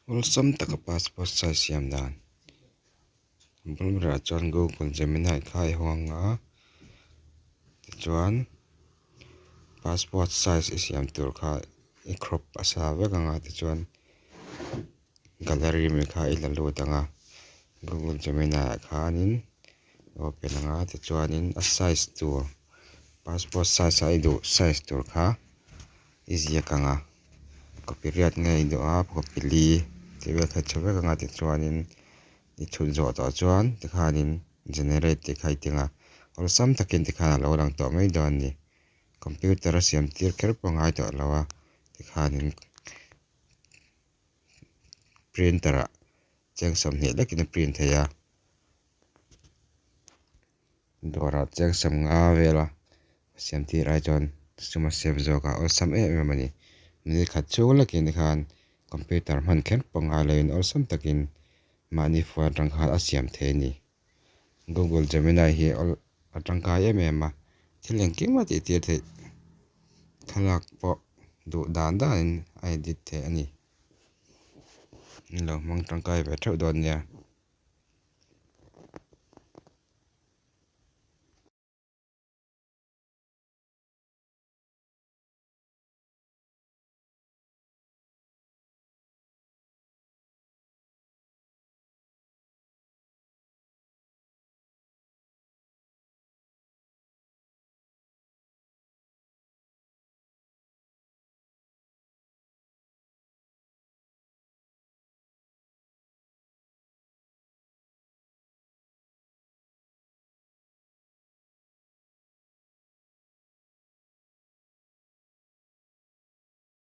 Ulsam taka passport size siam dan. Bulmra chuan Google Gemini khai huanga. Chuan passport size siam tur kha I crop asa veka nga chuan gallery mi kha ilalu tanga. Google Gemini khanin open nga chuanin a size tur passport size aidu size tur kha easy kanga. Copyright ngay do a pili tiwel kha chawek nga chuanin I thun zo to chuan tikhanin generate tikhai tinga ulsam takin tikhana lo lang to mai don ni computer siam tir ker pangai to lawa tikhanin printer a chengsam ni lekin print theya dora chengsam nga vela siam tir ai chon suma save zo ka ulsam mani ni khat chu lekin tikhan computer man kher pangai lein ulsam takin mani fuan rang kha asiam the ni Google Gemini hi atangka ma thileng kima ti tir the thalak po du dan dan edit the ani lo mang tangkai ve thau don ya